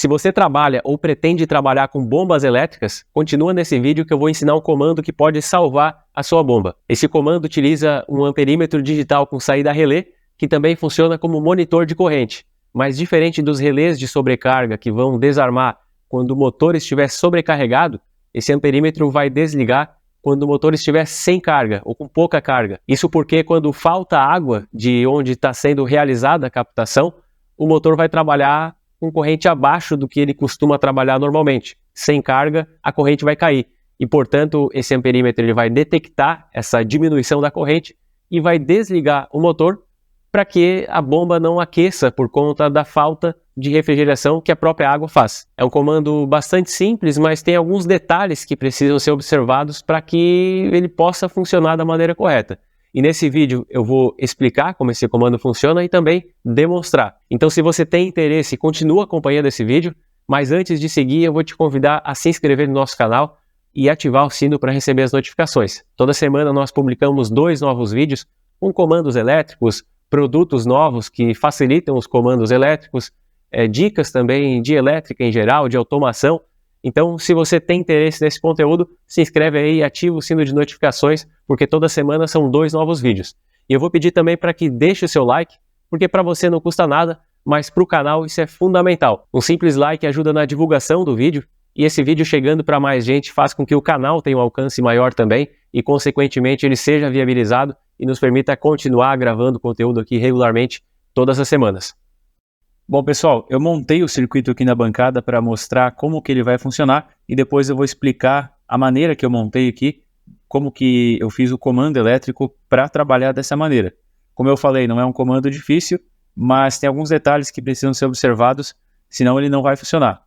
Se você trabalha ou pretende trabalhar com bombas elétricas, continua nesse vídeo que eu vou ensinar um comando que pode salvar a sua bomba. Esse comando utiliza um amperímetro digital com saída relé, que também funciona como monitor de corrente. Mas diferente dos relés de sobrecarga que vão desarmar quando o motor estiver sobrecarregado, esse amperímetro vai desligar quando o motor estiver sem carga ou com pouca carga. Isso porque quando falta água de onde está sendo realizada a captação, o motor vai trabalhar com corrente abaixo do que ele costuma trabalhar normalmente. Sem carga, a corrente vai cair. E, portanto, esse amperímetro ele vai detectar essa diminuição da corrente e vai desligar o motor para que a bomba não aqueça por conta da falta de refrigeração que a própria água faz. É um comando bastante simples, mas tem alguns detalhes que precisam ser observados para que ele possa funcionar da maneira correta. E nesse vídeo eu vou explicar como esse comando funciona e também demonstrar. Então, se você tem interesse, continua acompanhando esse vídeo, mas antes de seguir eu vou te convidar a se inscrever no nosso canal e ativar o sino para receber as notificações. Toda semana nós publicamos 2 novos vídeos com comandos elétricos, produtos novos que facilitam os comandos elétricos, dicas também de elétrica em geral, de automação. Então, se você tem interesse nesse conteúdo, se inscreve aí e ativa o sino de notificações, porque toda semana são 2 novos vídeos. E eu vou pedir também para que deixe o seu like, porque para você não custa nada, mas para o canal isso é fundamental. Um simples like ajuda na divulgação do vídeo, e esse vídeo chegando para mais gente faz com que o canal tenha um alcance maior também, e consequentemente ele seja viabilizado e nos permita continuar gravando conteúdo aqui regularmente todas as semanas. Bom, pessoal, eu montei o circuito aqui na bancada para mostrar como que ele vai funcionar e depois eu vou explicar a maneira que eu montei aqui, como que eu fiz o comando elétrico para trabalhar dessa maneira. Como eu falei, não é um comando difícil, mas tem alguns detalhes que precisam ser observados, senão ele não vai funcionar.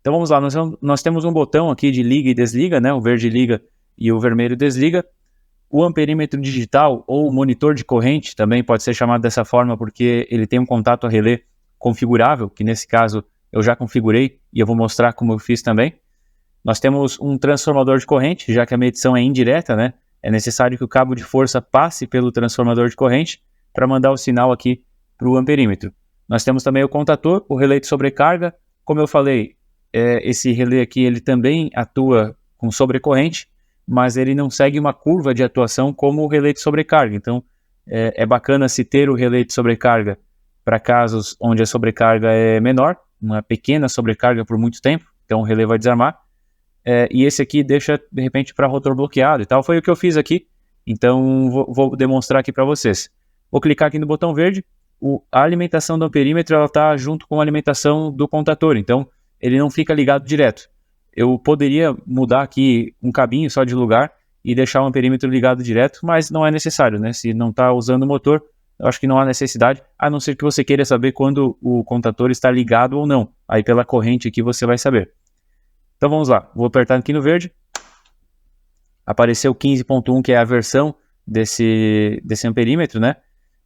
Então vamos lá, nós temos um botão aqui de liga e desliga, né? O verde liga e o vermelho desliga. O amperímetro digital ou monitor de corrente também pode ser chamado dessa forma porque ele tem um contato a relé configurável, que nesse caso eu já configurei e eu vou mostrar como eu fiz também. Nós temos um transformador de corrente, já que a medição é indireta, né? É necessário que o cabo de força passe pelo transformador de corrente para mandar o sinal aqui para o amperímetro. Nós temos também o contator, o relé de sobrecarga. Como eu falei, esse relé aqui ele também atua com sobrecorrente, mas ele não segue uma curva de atuação como o relé de sobrecarga. Então, é bacana se ter o relé de sobrecarga para casos onde a sobrecarga é menor, uma pequena sobrecarga por muito tempo, então o relé vai desarmar. E esse aqui deixa, de repente, para rotor bloqueado e tal. Foi o que eu fiz aqui, então vou demonstrar aqui para vocês. Vou clicar aqui no botão verde, a alimentação do amperímetro está junto com a alimentação do contator, então ele não fica ligado direto. Eu poderia mudar aqui um cabinho só de lugar e deixar o amperímetro ligado direto, mas não é necessário, né? Se não está usando o motor, eu acho que não há necessidade, a não ser que você queira saber quando o contator está ligado ou não. Aí pela corrente aqui você vai saber. Então vamos lá, vou apertar aqui no verde. Apareceu 15.1, que é a versão desse amperímetro, né?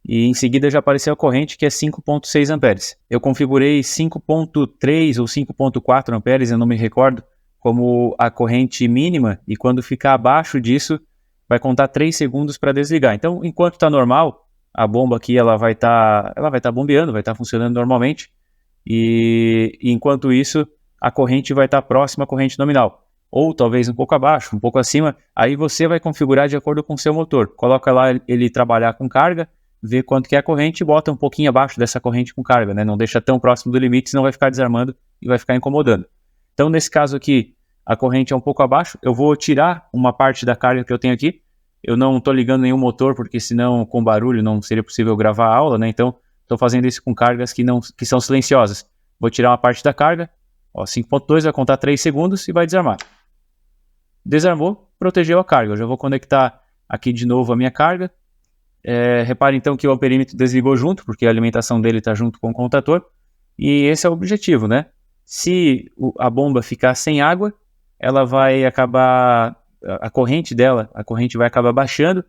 E em seguida já apareceu a corrente, que é 5.6 amperes. Eu configurei 5.3 ou 5.4 amperes, eu não me recordo, como a corrente mínima, e quando ficar abaixo disso, vai contar 3 segundos para desligar. Então, enquanto está normal, a bomba aqui ela vai estar bombeando, vai estar funcionando normalmente, e enquanto isso, a corrente vai estar próxima à corrente nominal, ou talvez um pouco abaixo, um pouco acima, aí você vai configurar de acordo com o seu motor. Coloca lá ele trabalhar com carga, vê quanto que é a corrente e bota um pouquinho abaixo dessa corrente com carga, né? Não deixa tão próximo do limite, senão vai ficar desarmando e vai ficar incomodando. Então, nesse caso aqui, a corrente é um pouco abaixo, eu vou tirar uma parte da carga que eu tenho aqui. Eu não estou ligando nenhum motor, porque senão com barulho não seria possível gravar a aula, né? Então, estou fazendo isso com cargas que são silenciosas. Vou tirar uma parte da carga, 5.2 vai contar 3 segundos e vai desarmar. Desarmou, protegeu a carga. Eu já vou conectar aqui de novo a minha carga. Repare então que o amperímetro desligou junto, porque a alimentação dele está junto com o contator. E esse é o objetivo, né? Se a bomba ficar sem água, ela vai acabar, a corrente vai acabar baixando,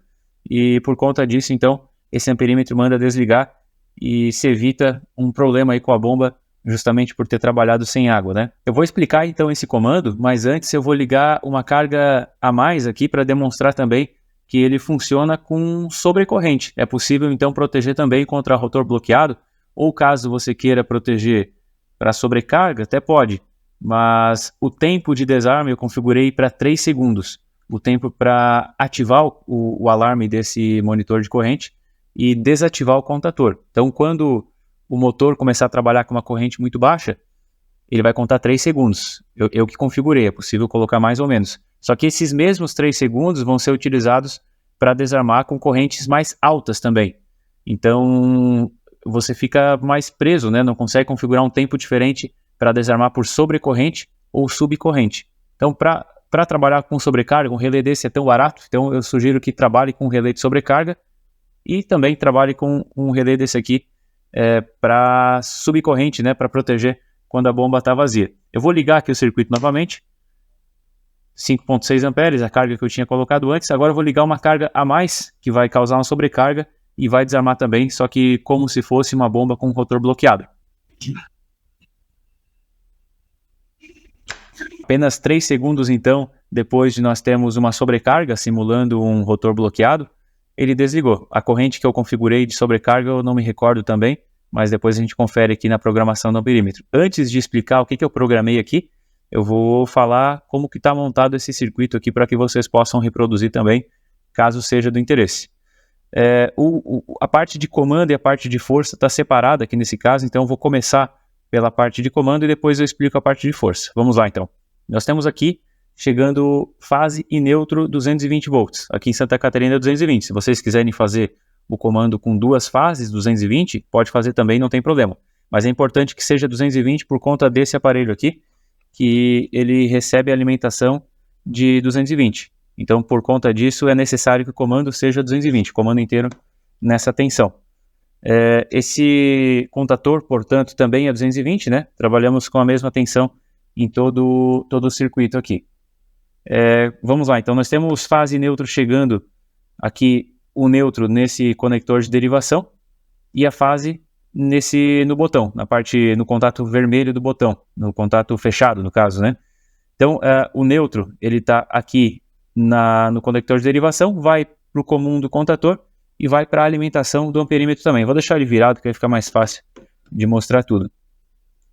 e por conta disso, então, esse amperímetro manda desligar e se evita um problema aí com a bomba, justamente por ter trabalhado sem água, né? Eu vou explicar então esse comando, mas antes eu vou ligar uma carga a mais aqui para demonstrar também que ele funciona com sobrecorrente. É possível então proteger também contra rotor bloqueado, ou caso você queira proteger Para sobrecarga, até pode, mas o tempo de desarme eu configurei para 3 segundos. O tempo para ativar o alarme desse monitor de corrente e desativar o contator. Então, quando o motor começar a trabalhar com uma corrente muito baixa, ele vai contar 3 segundos. Eu que configurei, é possível colocar mais ou menos. Só que esses mesmos 3 segundos vão ser utilizados para desarmar com correntes mais altas também. Então, você fica mais preso, né? Não consegue configurar um tempo diferente para desarmar por sobrecorrente ou subcorrente. Então, para trabalhar com sobrecarga, um relé desse é tão barato, então eu sugiro que trabalhe com um relé de sobrecarga e também trabalhe com um relé desse aqui para subcorrente, né? Para proteger quando a bomba está vazia. Eu vou ligar aqui o circuito novamente. 5.6 amperes, a carga que eu tinha colocado antes. Agora eu vou ligar uma carga a mais, que vai causar uma sobrecarga e vai desarmar também, só que como se fosse uma bomba com o rotor bloqueado. Apenas 3 segundos, então, depois de nós termos uma sobrecarga, simulando um rotor bloqueado, ele desligou. A corrente que eu configurei de sobrecarga eu não me recordo também, mas depois a gente confere aqui na programação do amperímetro. Antes de explicar o que eu programei aqui, eu vou falar como que está montado esse circuito aqui para que vocês possam reproduzir também, caso seja do interesse. A parte de comando e a parte de força está separada aqui nesse caso, então eu vou começar pela parte de comando e depois eu explico a parte de força. Vamos lá então. Nós temos aqui chegando fase e neutro 220 volts. Aqui em Santa Catarina é 220. Se vocês quiserem fazer o comando com 2 fases 220, pode fazer também, não tem problema. Mas é importante que seja 220 por conta desse aparelho aqui, que ele recebe a alimentação de 220. Então, por conta disso, é necessário que o comando seja 220, o comando inteiro nessa tensão. Esse contador, portanto, também é 220, né? Trabalhamos com a mesma tensão em todo o circuito aqui. Vamos lá, então nós temos fase e neutro chegando aqui, o neutro nesse conector de derivação e a fase no botão, no contato vermelho do botão, no contato fechado, no caso, né? Então, o neutro, ele está aqui no conector de derivação, vai para o comum do contator e vai para a alimentação do amperímetro também. Vou deixar ele virado, que vai ficar mais fácil de mostrar tudo.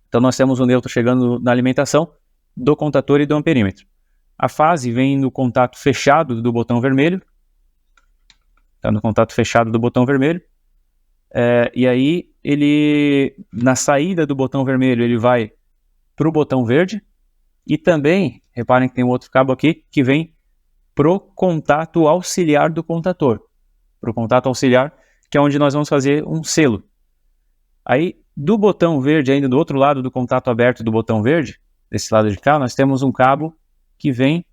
Então, nós temos o neutro chegando na alimentação do contator e do amperímetro. A fase vem no contato fechado do botão vermelho. Está no contato fechado do botão vermelho. E aí, na saída do botão vermelho, ele vai para o botão verde. E também, reparem que tem um outro cabo aqui, que vem para o contato auxiliar do contator. Para o contato auxiliar, que é onde nós vamos fazer um selo. Aí, do botão verde, ainda do outro lado do contato aberto do botão verde, desse lado de cá, nós temos um cabo que vem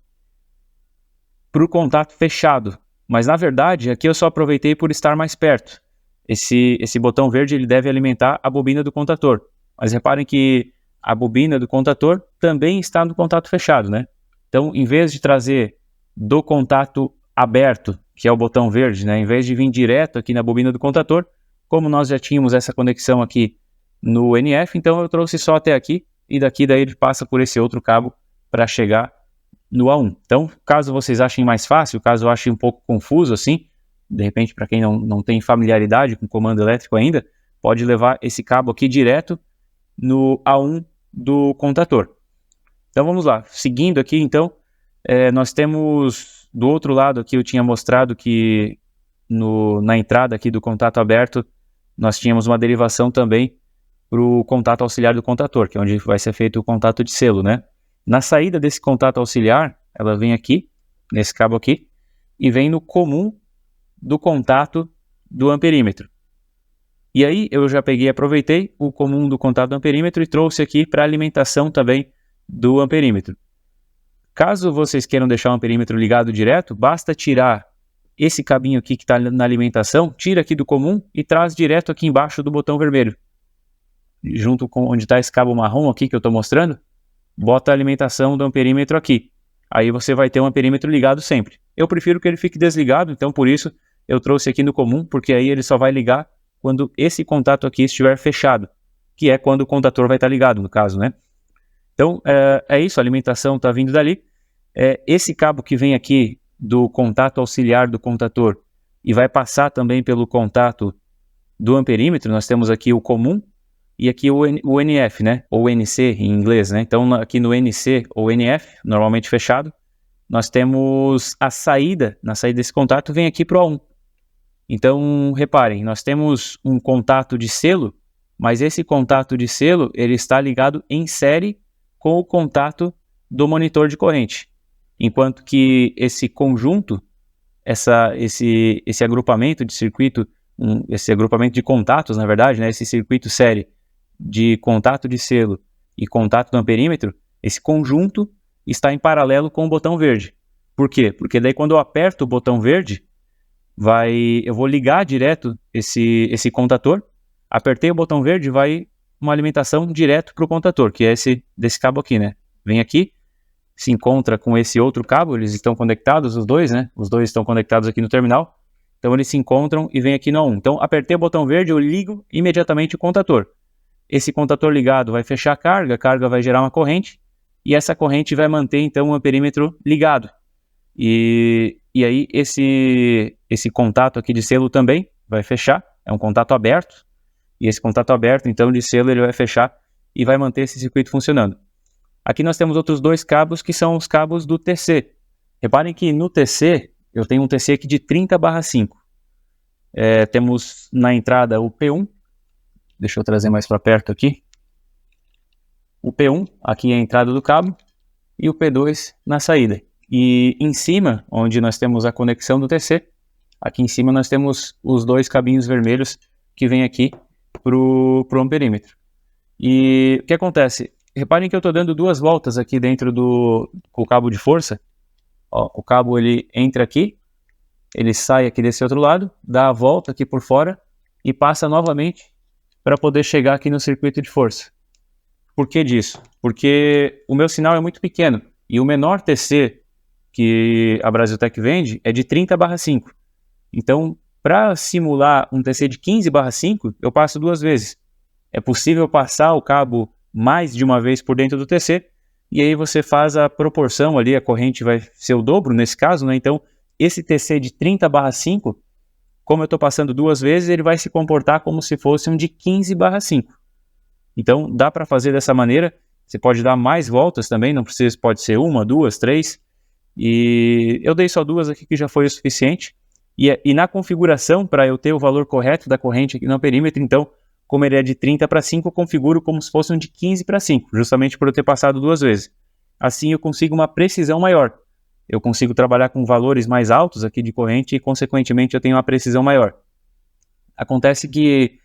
para o contato fechado. Mas, na verdade, aqui eu só aproveitei por estar mais perto. Esse botão verde ele deve alimentar a bobina do contator. Mas reparem que a bobina do contator também está no contato fechado, né? Então, em vez de trazer do contato aberto, que é o botão verde, né? Em vez de vir direto aqui na bobina do contator, como nós já tínhamos essa conexão aqui no NF, então eu trouxe só até aqui e daqui daí ele passa por esse outro cabo para chegar no A1. Então, caso vocês achem mais fácil, caso eu ache um pouco confuso assim, de repente para quem não tem familiaridade com comando elétrico ainda, pode levar esse cabo aqui direto no A1 do contator. Então vamos lá, seguindo aqui então, nós temos do outro lado aqui, eu tinha mostrado que na entrada aqui do contato aberto, nós tínhamos uma derivação também para o contato auxiliar do contator, que é onde vai ser feito o contato de selo, né? Na saída desse contato auxiliar, ela vem aqui, nesse cabo aqui, e vem no comum do contato do amperímetro. E aí eu já peguei e aproveitei o comum do contato do amperímetro e trouxe aqui para a alimentação também do amperímetro. Caso vocês queiram deixar o amperímetro ligado direto, basta tirar esse cabinho aqui que está na alimentação, tira aqui do comum e traz direto aqui embaixo do botão vermelho. Junto com onde está esse cabo marrom aqui que eu estou mostrando, bota a alimentação do amperímetro aqui. Aí você vai ter um amperímetro ligado sempre. Eu prefiro que ele fique desligado, então por isso eu trouxe aqui no comum, porque aí ele só vai ligar quando esse contato aqui estiver fechado, que é quando o contator vai estar ligado, no caso, né? Então, é isso, a alimentação está vindo dali. Esse cabo que vem aqui do contato auxiliar do contator e vai passar também pelo contato do amperímetro, nós temos aqui o comum e aqui o NF, né? Ou NC em inglês, né? Então aqui no NC ou NF, normalmente fechado, nós temos a saída, na saída desse contato vem aqui para o A1. Então, reparem, nós temos um contato de selo, mas esse contato de selo ele está ligado em série com o contato do monitor de corrente. Enquanto que esse conjunto, esse agrupamento de circuito, esse agrupamento de contatos, na verdade, né, esse circuito série de contato de selo e contato do amperímetro, esse conjunto está em paralelo com o botão verde. Por quê? Porque daí quando eu aperto o botão verde, eu vou ligar direto esse contator, apertei o botão verde, vai uma alimentação direto para o contator, que é desse cabo aqui, né? Vem aqui, se encontra com esse outro cabo, eles estão conectados, os dois, né? Os dois estão conectados aqui no terminal, então eles se encontram e vem aqui no A1. Então, apertei o botão verde, eu ligo imediatamente o contator. Esse contator ligado vai fechar a carga vai gerar uma corrente, e essa corrente vai manter, então, o amperímetro ligado. E aí, esse contato aqui de selo também vai fechar, é um contato aberto, e esse contato aberto, então, de selo, ele vai fechar e vai manter esse circuito funcionando. Aqui nós temos outros dois cabos, que são os cabos do TC. Reparem que no TC, eu tenho um TC aqui de 30/5. Temos na entrada o P1, deixa eu trazer mais para perto aqui. O P1, aqui é a entrada do cabo, e o P2 na saída. E em cima, onde nós temos a conexão do TC, aqui em cima nós temos os dois cabinhos vermelhos que vêm aqui para o amperímetro. E o que acontece? Reparem que eu estou dando 2 voltas aqui dentro com o cabo de força. Ó, o cabo ele entra aqui, ele sai aqui desse outro lado, dá a volta aqui por fora e passa novamente para poder chegar aqui no circuito de força. Por que disso? Porque o meu sinal é muito pequeno e o menor TC que a Brasiltec vende é de 30/5. Então, para simular um TC de 15/5, eu passo 2 vezes. É possível passar o cabo mais de uma vez por dentro do TC, e aí você faz a proporção ali, a corrente vai ser o dobro nesse caso, né? Então, esse TC de 30/5, como eu estou passando 2 vezes, ele vai se comportar como se fosse um de 15/5. Então, dá para fazer dessa maneira, você pode dar mais voltas também, não precisa, pode ser 1, 2, 3, e eu dei só 2 aqui que já foi o suficiente, e na configuração, para eu ter o valor correto da corrente aqui no perímetro, então, como ele é de 30/5, eu configuro como se fosse um de 15/5, justamente por eu ter passado 2 vezes. Assim eu consigo uma precisão maior. Eu consigo trabalhar com valores mais altos aqui de corrente e, consequentemente, eu tenho uma precisão maior. Acontece que,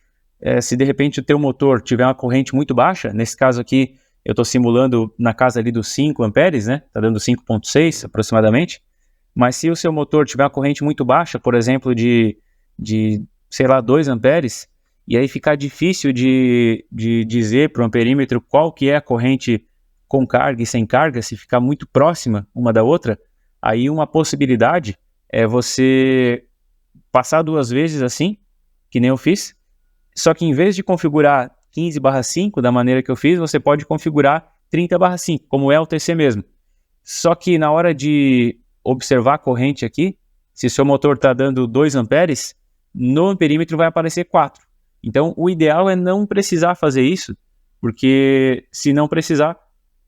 se de repente o teu motor tiver uma corrente muito baixa, nesse caso aqui, eu estou simulando na casa ali dos 5 amperes, né? Está dando 5,6 aproximadamente. Mas se o seu motor tiver uma corrente muito baixa, por exemplo, de sei lá, 2 amperes, e aí ficar difícil de dizer para o amperímetro qual que é a corrente com carga e sem carga, se ficar muito próxima uma da outra, aí uma possibilidade é você passar 2 vezes assim, que nem eu fiz, só que em vez de configurar 15/5 da maneira que eu fiz, você pode configurar 30/5, como é o TC mesmo. Só que na hora de observar a corrente aqui, se o seu motor está dando 2 amperes, no amperímetro vai aparecer 4. Então, o ideal é não precisar fazer isso, porque se não precisar,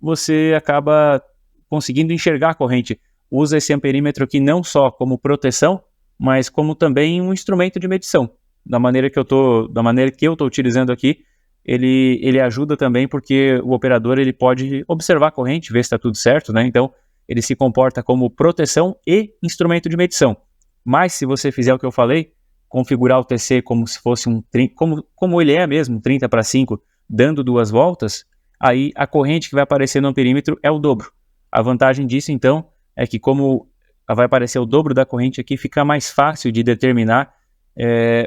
você acaba conseguindo enxergar a corrente. Usa esse amperímetro aqui não só como proteção, mas como também um instrumento de medição. Da maneira que eu estou utilizando aqui, ele ajuda também porque o operador ele pode observar a corrente, ver se está tudo certo, né? Então, ele se comporta como proteção e instrumento de medição. Mas se você fizer o que eu falei, configurar o TC como se fosse como ele é mesmo, 30/5, dando 2 voltas, aí a corrente que vai aparecer no amperímetro é o dobro. A vantagem disso, então, é que como vai aparecer o dobro da corrente aqui, fica mais fácil de determinar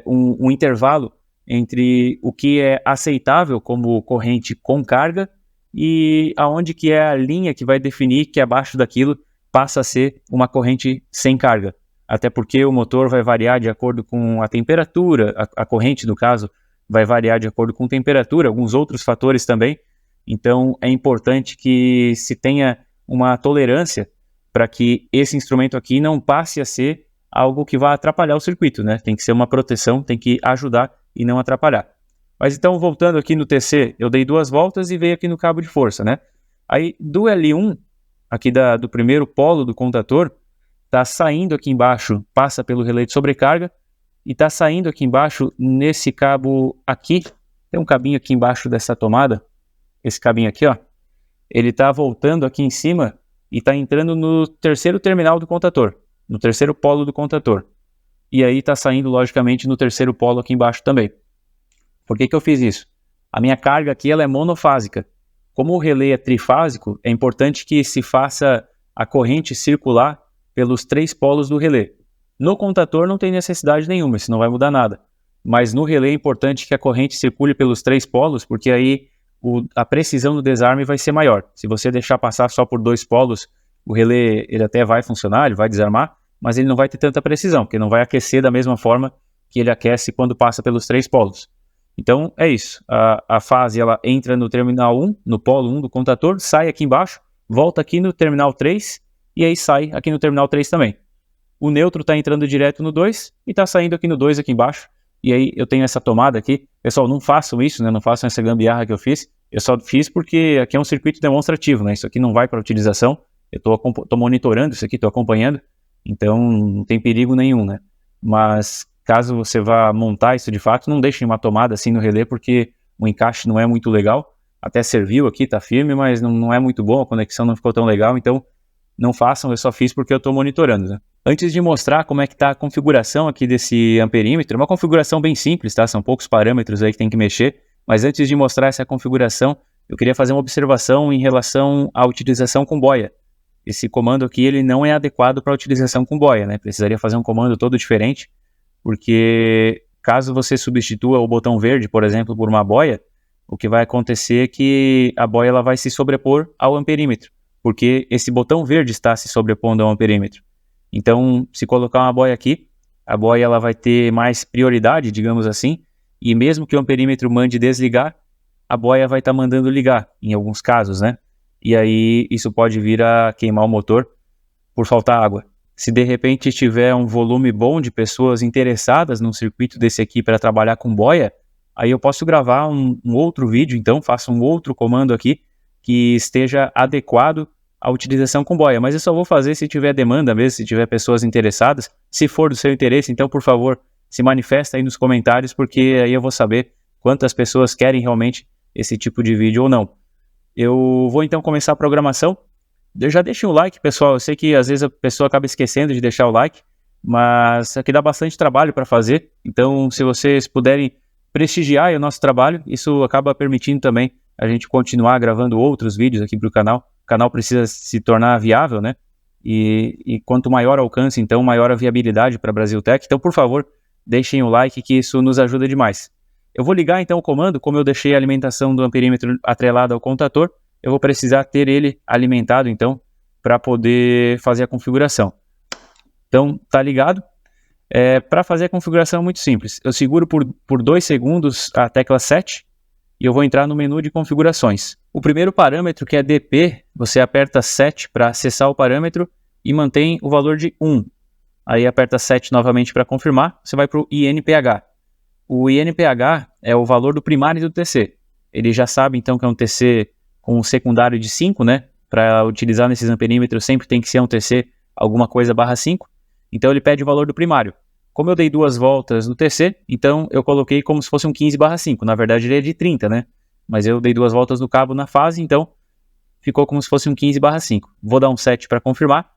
um intervalo entre o que é aceitável como corrente com carga e aonde que é a linha que vai definir que abaixo daquilo passa a ser uma corrente sem carga. Até porque o motor vai variar de acordo com a temperatura, a corrente, no caso, vai variar de acordo com temperatura, alguns outros fatores também. Então, é importante que se tenha uma tolerância para que esse instrumento aqui não passe a ser algo que vá atrapalhar o circuito, né? Tem que ser uma proteção, tem que ajudar e não atrapalhar. Mas então, voltando aqui no TC, eu dei 2 voltas e veio aqui no cabo de força, né? Aí, do L1, aqui do primeiro polo do contator, está saindo aqui embaixo, passa pelo relé de sobrecarga, e está saindo aqui embaixo, nesse cabo aqui, tem um cabinho aqui embaixo dessa tomada, esse cabinho aqui, ó, ele está voltando aqui em cima e está entrando no terceiro terminal do contator, no terceiro polo do contator. E aí está saindo, logicamente, no terceiro polo aqui embaixo também. Por que eu fiz isso? A minha carga aqui ela é monofásica. Como o relé é trifásico, é importante que se faça a corrente circular pelos 3 polos do relé. No contator não tem necessidade nenhuma, isso não vai mudar nada. Mas no relé é importante que a corrente circule pelos 3 polos, porque aí a precisão do desarme vai ser maior. Se você deixar passar só por 2 polos, o relé ele até vai funcionar, ele vai desarmar, mas ele não vai ter tanta precisão, porque não vai aquecer da mesma forma que ele aquece quando passa pelos 3 polos. Então é isso, a fase ela entra no terminal 1, no polo 1 do contator, sai aqui embaixo, volta aqui no terminal 3 e aí sai aqui no terminal 3 também. O neutro está entrando direto no 2 e está saindo aqui no 2 aqui embaixo. E aí eu tenho essa tomada aqui. Pessoal, não façam isso, né? Não façam essa gambiarra que eu fiz. Eu só fiz porque aqui é um circuito demonstrativo, né? Isso aqui não vai para utilização. Eu estou monitorando isso aqui, estou acompanhando. Então não tem perigo nenhum, né? Mas caso você vá montar isso de fato, não deixem uma tomada assim no relé, porque o encaixe não é muito legal. Até serviu aqui, tá firme, mas não é muito bom, a conexão não ficou tão legal, então não façam, eu só fiz porque eu estou monitorando, né? Antes de mostrar como é que está a configuração aqui desse amperímetro, é uma configuração bem simples, tá? São poucos parâmetros aí que tem que mexer, mas antes de mostrar essa configuração, eu queria fazer uma observação em relação à utilização com boia. Esse comando aqui, ele não é adequado para utilização com boia, né? Precisaria fazer um comando todo diferente, porque caso você substitua o botão verde, por exemplo, por uma boia, o que vai acontecer é que a boia ela vai se sobrepor ao amperímetro, porque esse botão verde está se sobrepondo ao amperímetro. Então, se colocar uma boia aqui, a boia ela vai ter mais prioridade, digamos assim, e mesmo que o amperímetro mande desligar, a boia vai estar mandando ligar, em alguns casos, né? E aí isso pode vir a queimar o motor por faltar água. Se de repente tiver um volume bom de pessoas interessadas num circuito desse aqui para trabalhar com boia, aí eu posso gravar um outro vídeo, então faço um outro comando aqui que esteja adequado à utilização com boia. Mas eu só vou fazer se tiver demanda mesmo, se tiver pessoas interessadas. Se for do seu interesse, então por favor, se manifesta aí nos comentários, porque aí eu vou saber quantas pessoas querem realmente esse tipo de vídeo ou não. Eu vou então começar a programação. Já deixem o like, pessoal. Eu sei que às vezes a pessoa acaba esquecendo de deixar o like, mas aqui dá bastante trabalho para fazer. Então, se vocês puderem prestigiar o nosso trabalho, isso acaba permitindo também a gente continuar gravando outros vídeos aqui para o canal. O canal precisa se tornar viável, né? E quanto maior o alcance, então, maior a viabilidade para a Brasil Tech. Então, por favor, deixem o like, que isso nos ajuda demais. Eu vou ligar então o comando, como eu deixei a alimentação do amperímetro atrelada ao contator, eu vou precisar ter ele alimentado então, para poder fazer a configuração. Então, tá ligado? Para fazer a configuração é muito simples. Eu seguro por 2 segundos a tecla 7 e eu vou entrar no menu de configurações. O primeiro parâmetro, que é DP, você aperta 7 para acessar o parâmetro e mantém o valor de 1. Aí aperta 7 novamente para confirmar, você vai para o INPH. O INPH é o valor do primário do TC. Ele já sabe então que é um TC com um secundário de 5, né? Para utilizar nesses amperímetros sempre tem que ser um TC alguma coisa barra 5. Então ele pede o valor do primário. Como eu dei 2 voltas no TC, então eu coloquei como se fosse um 15/5. Na verdade ele é de 30, né? Mas eu dei 2 voltas no cabo na fase, então ficou como se fosse um 15/5. Vou dar um 7 para confirmar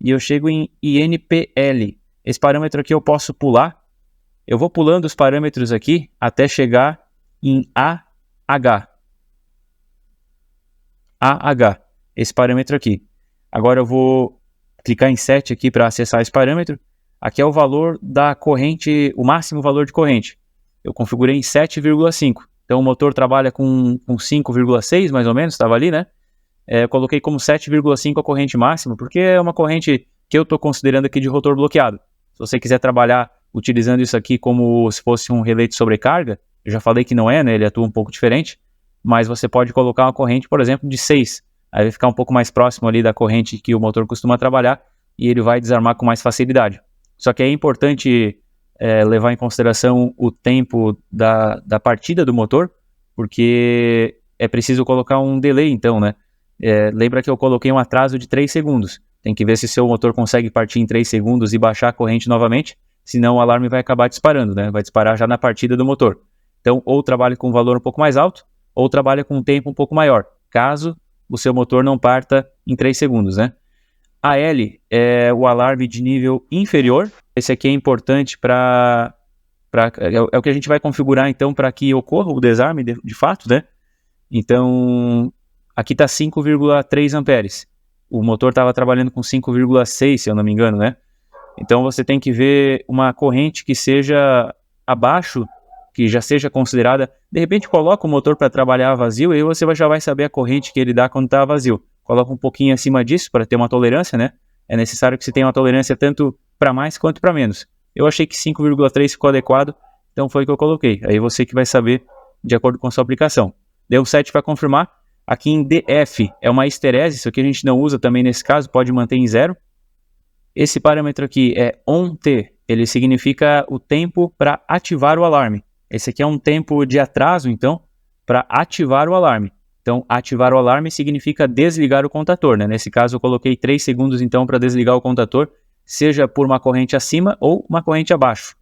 e eu chego em INPL. Esse parâmetro aqui eu posso pular. Eu vou pulando os parâmetros aqui até chegar em AH. AH, esse parâmetro aqui. Agora eu vou clicar em 7 aqui para acessar esse parâmetro. Aqui é o valor da corrente, o máximo valor de corrente. Eu configurei em 7,5. Então o motor trabalha com 5,6 mais ou menos, estava ali, né? Eu coloquei como 7,5 a corrente máxima, porque é uma corrente que eu estou considerando aqui de rotor bloqueado. Se você quiser trabalhar utilizando isso aqui como se fosse um relé de sobrecarga, eu já falei que não é, né? Ele atua um pouco diferente, mas você pode colocar uma corrente, por exemplo, de 6. Aí vai ficar um pouco mais próximo ali da corrente que o motor costuma trabalhar e ele vai desarmar com mais facilidade. Só que é importante levar em consideração o tempo da partida do motor, porque é preciso colocar um delay então, né? Lembra que eu coloquei um atraso de 3 segundos. Tem que ver se seu motor consegue partir em 3 segundos e baixar a corrente novamente, senão o alarme vai acabar disparando, né? Vai disparar já na partida do motor. Então, ou trabalha com um valor um pouco mais alto, ou trabalha com um tempo um pouco maior, caso o seu motor não parta em 3 segundos, né? A L é o alarme de nível inferior. Esse aqui é importante é o que a gente vai configurar então para que ocorra o desarme de fato, né? Então, aqui está 5,3 amperes. O motor estava trabalhando com 5,6, se eu não me engano, né? Então você tem que ver uma corrente que seja abaixo, que já seja considerada. De repente coloca o motor para trabalhar vazio e aí você já vai saber a corrente que ele dá quando está vazio. Coloca um pouquinho acima disso para ter uma tolerância, né? É necessário que você tenha uma tolerância tanto para mais quanto para menos. Eu achei que 5,3 ficou adequado, então foi o que eu coloquei. Aí você que vai saber de acordo com a sua aplicação. Deu 7 para confirmar. Aqui em DF é uma histerese, isso aqui a gente não usa também nesse caso, pode manter em 0. Esse parâmetro aqui é ON-T, ele significa o tempo para ativar o alarme. Esse aqui é um tempo de atraso, então, para ativar o alarme. Então, ativar o alarme significa desligar o contador, né? Nesse caso, eu coloquei 3 segundos, então, para desligar o contador, seja por uma corrente acima ou uma corrente abaixo.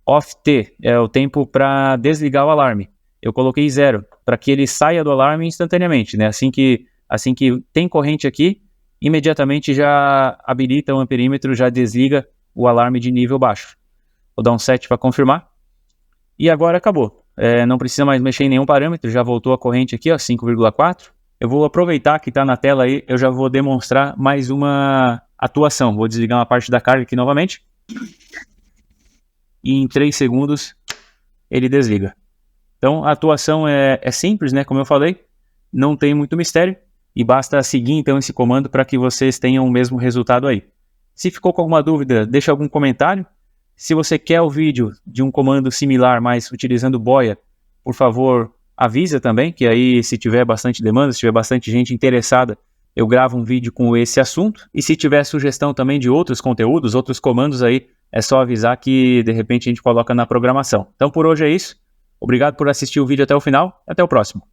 OFF-T é o tempo para desligar o alarme. Eu coloquei 0, para que ele saia do alarme instantaneamente, né? Assim que tem corrente aqui, imediatamente já habilita o amperímetro, já desliga o alarme de nível baixo. Vou dar um 7 para confirmar. E agora acabou. Não precisa mais mexer em nenhum parâmetro, já voltou a corrente aqui, 5,4. Eu vou aproveitar que está na tela aí, eu já vou demonstrar mais uma atuação. Vou desligar uma parte da carga aqui novamente. E em 3 segundos ele desliga. Então a atuação é simples, né? Como eu falei, não tem muito mistério. E basta seguir então esse comando para que vocês tenham o mesmo resultado aí. Se ficou com alguma dúvida, deixa algum comentário. Se você quer o vídeo de um comando similar, mas utilizando boia, por favor, avisa também, que aí se tiver bastante demanda, se tiver bastante gente interessada, eu gravo um vídeo com esse assunto. E se tiver sugestão também de outros conteúdos, outros comandos aí, é só avisar que de repente a gente coloca na programação. Então por hoje é isso. Obrigado por assistir o vídeo até o final. Até o próximo.